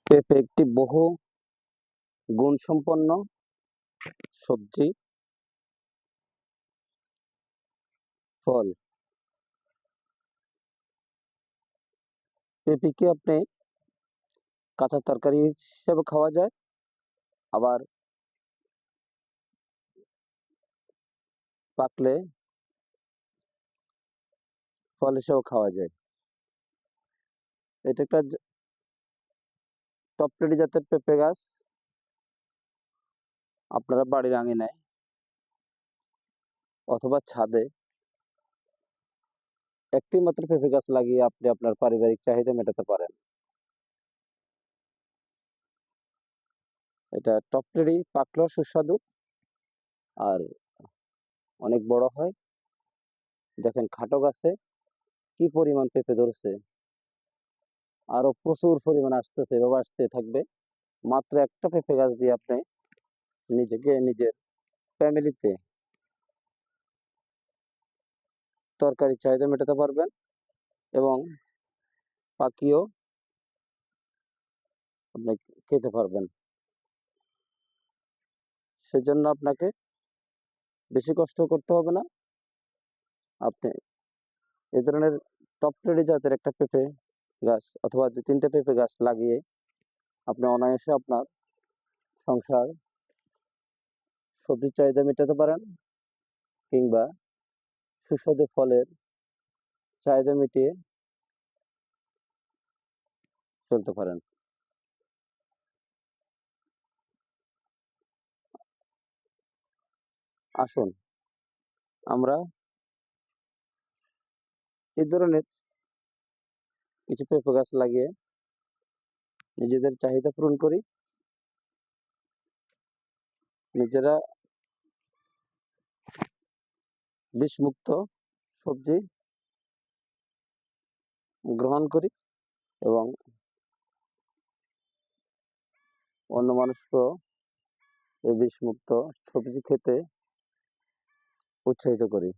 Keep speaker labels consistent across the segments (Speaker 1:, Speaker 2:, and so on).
Speaker 1: পেঁপে একটি বহু গুণসম্পন্ন সবজি ফল। পেঁপেকে আপনি কাঁচা তরকারি হিসেবে খাওয়া যায়, আবার পাকলে ফল হিসেবেও খাওয়া যায়। এটা একটা টপটেরি জাতের পেঁপে গাছ। আপনারা বাড়ির আঙিনায় অথবা ছাদে একটি মাত্র পেঁপে গাছ লাগিয়ে আপনি আপনার পারিবারিক চাহিদা মেটাতে পারেন। এটা টপটেরি, পাকলেও সুস্বাদু আর অনেক বড় হয়। দেখেন খাটো গাছে কি পরিমাণ পেঁপে ধরছে, আরো প্রচুর পরিমাণ আসতেছে, এভাবে আসতে থাকবে। মাত্র একটা পেঁপে গাছ দিয়ে আপনি নিজেকে, নিজের ফ্যামিলিতে তরকারির চাহিদা মেটাতে পারবেন এবং পাকিয়েও আপনি খেতে পারবেন। সেজন্য আপনাকে বেশি কষ্ট করতে হবে না। আপনি এই ধরনের টপটেরি জাতের একটা পেঁপে গাছ অথবা 2-3টে পেঁপে গাছ লাগিয়ে আপনি অনায়াসে আপনার সংসার সবজির চাহিদা মেটাতে পারেন, কিংবা সুস্বাদু ফলের চাহিদা মিটিয়ে চলতে পারেন। আসুন আমরা এই ধরনের কিছু পেঁপে গাছ লাগিয়ে নিজেদের চাহিদা পূরণ করি, নিজেরা বিষমুক্ত সবজি গ্রহণ করি এবং অন্য মানুষকেও এই বিষমুক্ত সবজি খেতে উৎসাহিত করি।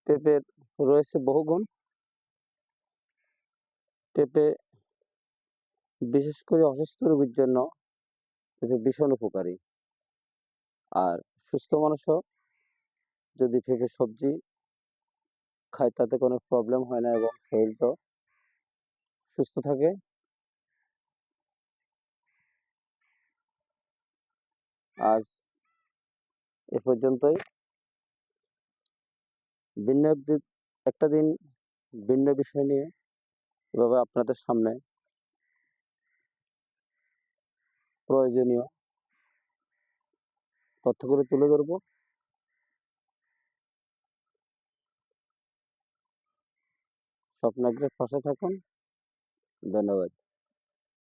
Speaker 1: পেঁপের রয়েছে বহু গুণ। পেঁপে বিশেষ করে অসুস্থ রোগীর জন্য পেঁপে ভীষণ উপকারী। আর সুস্থ মানুষও যদি পেঁপে সবজি খায় তাতে কোনো প্রবলেম হয় না এবং শরীরটাও সুস্থ থাকে। আজ এ পর্যন্তই। ভিন্ন একটা দিন ভিন্ন বিষয় নিয়ে এভাবে আপনাদের সামনে প্রয়োজনীয় তথ্যগুলো তুলে ধরবো। স্বপ্নাগ্রের পাশে থাকুন। ধন্যবাদ।